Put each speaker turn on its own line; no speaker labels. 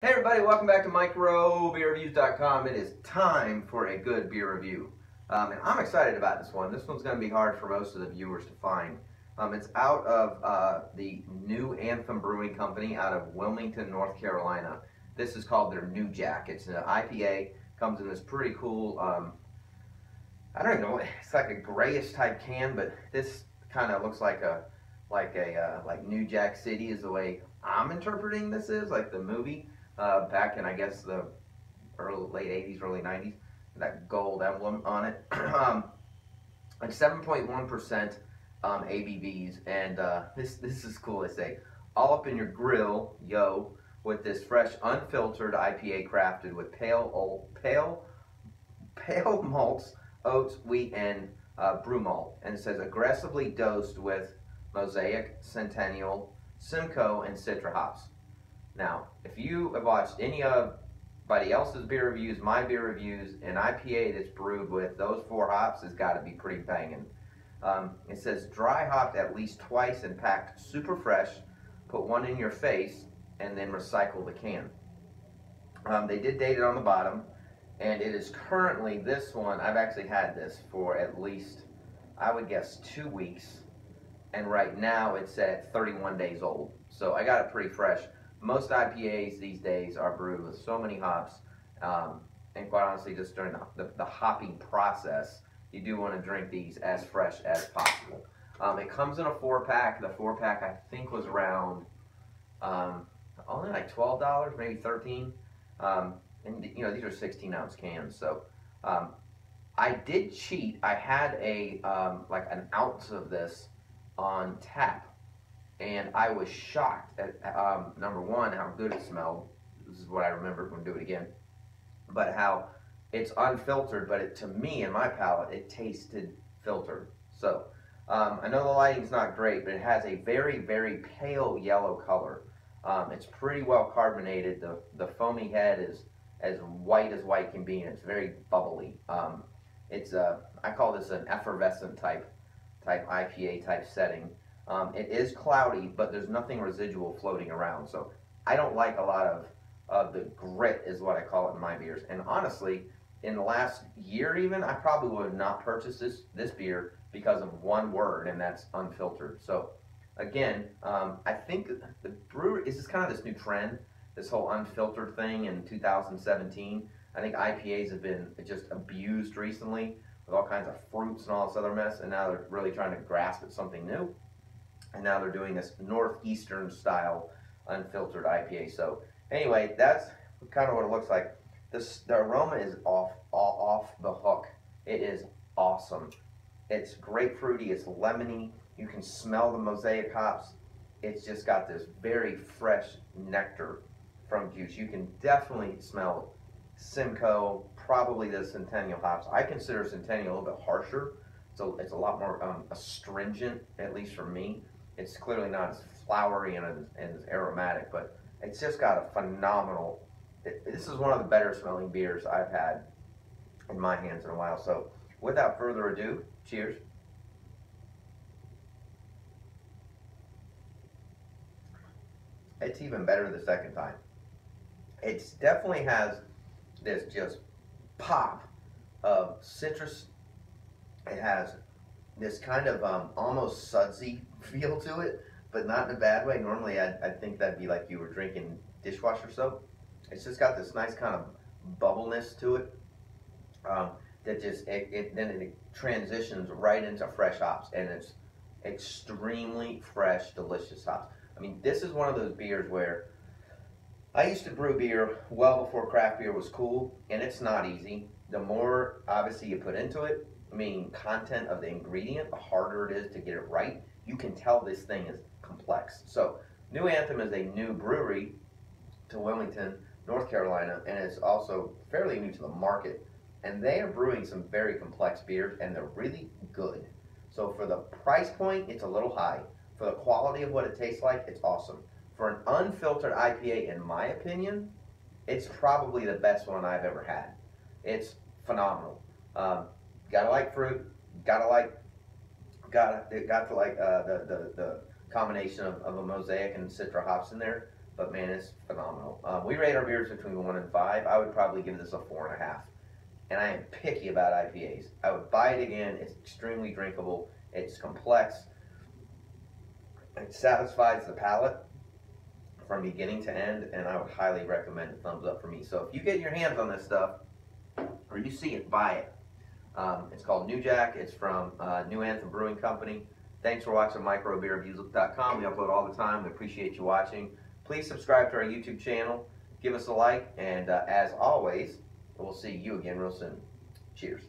Hey everybody, welcome back to microbeerreviews.com. It is time for a good beer review. And I'm excited about this one. This one's going to be hard for most of the viewers to find. It's out of the new Anthem Brewing Company out of Wilmington, North Carolina. This is called their New Jack. It's an IPA, comes in this pretty cool, I don't even know, it's like a grayish type can, but this kind of looks like New Jack City is the way I'm interpreting this is, like the movie. Back in, I guess, the late 80s, early 90s, that gold emblem on it. Like 7.1% ABVs, and this is cool. They say, all up in your grill, yo, with this fresh, unfiltered IPA crafted with pale malts, oats, wheat, and brew malt. And it says aggressively dosed with Mosaic, Centennial, Simcoe, and Citra hops. Now, if you have watched anybody else's beer reviews, my beer reviews, an IPA that's brewed with those four hops has got to be pretty banging. It says dry hopped at least twice and packed super fresh, put one in your face, and then recycle the can. They did date it on the bottom, and it is currently, this one, I've actually had this for at least, I would guess, 2 weeks, and right now it's at 31 days old. So I got it pretty fresh. Most IPAs these days are brewed with so many hops, and quite honestly, just during the hopping process, you do want to drink these as fresh as possible. It comes in a 4-pack. The 4-pack, I think, was around only like $12, maybe $13. And you know, these are 16-ounce cans. So I did cheat. I had like an ounce of this on tap. And I was shocked at, number one, how good it smelled. This is what I remember. We're going to do it again. But how it's unfiltered, but to me, in my palate, it tasted filtered. So, I know the lighting's not great, but it has a very, very pale yellow color. It's pretty well carbonated. The foamy head is as white can be, and it's very bubbly. I call this an effervescent type IPA type setting. It is cloudy, but there's nothing residual floating around. So I don't like a lot of the grit, is what I call it in my beers. And honestly, in the last year even, I probably would have not purchased this beer because of one word, and that's unfiltered. So again, I think the brewery, is this kind of this new trend, this whole unfiltered thing in 2017. I think IPAs have been just abused recently with all kinds of fruits and all this other mess, and now they're really trying to grasp at something new. And now they're doing this northeastern style unfiltered IPA. So anyway, that's kind of what it looks like. The aroma is off the hook. It is awesome. It's grapefruity, it's lemony. You can smell the Mosaic hops. It's just got this very fresh nectar from juice. You can definitely smell Simcoe, probably the Centennial hops. I consider Centennial a little bit harsher. So it's a lot more astringent, at least for me. It's clearly not as flowery and as aromatic, but it's just got a phenomenal, this is one of the better smelling beers I've had in my hands in a while. So without further ado, cheers. It's even better the second time. It definitely has this just pop of citrus. It has this kind of almost sudsy feel to it, but not in a bad way. Normally I'd think that'd be like you were drinking dishwasher soap. It's just got this nice kind of bubbleness to it that just, then it transitions right into fresh hops, and it's extremely fresh, delicious hops. I mean, this is one of those beers where I used to brew beer well before craft beer was cool, and it's not easy. The more, obviously, you put into it, meaning content of the ingredient, the harder it is to get it right. You can tell this thing is complex. So New Anthem is a new brewery to Wilmington, North Carolina, and it's also fairly new to the market. And they are brewing some very complex beers, and they're really good. So for the price point, it's a little high. For the quality of what it tastes like, it's awesome. For an unfiltered IPA, in my opinion, it's probably the best one I've ever had. It's phenomenal. Gotta like fruit. Got to like the combination of a Mosaic and Citra hops in there. but man, it's phenomenal. We rate our beers between 1 and 5. I would probably give this a 4.5. And I am picky about IPAs. I would buy it again. It's extremely drinkable. It's complex. It satisfies the palate from beginning to end, and I would highly recommend a thumbs up for me. So if you get your hands on this stuff, or you see it, buy it. It's called New Jack. It's from New Anthem Brewing Company. Thanks for watching microbeerreviews.com. We upload all the time. We appreciate you watching. Please subscribe to our YouTube channel. Give us a like, and as always, we'll see you again real soon. Cheers.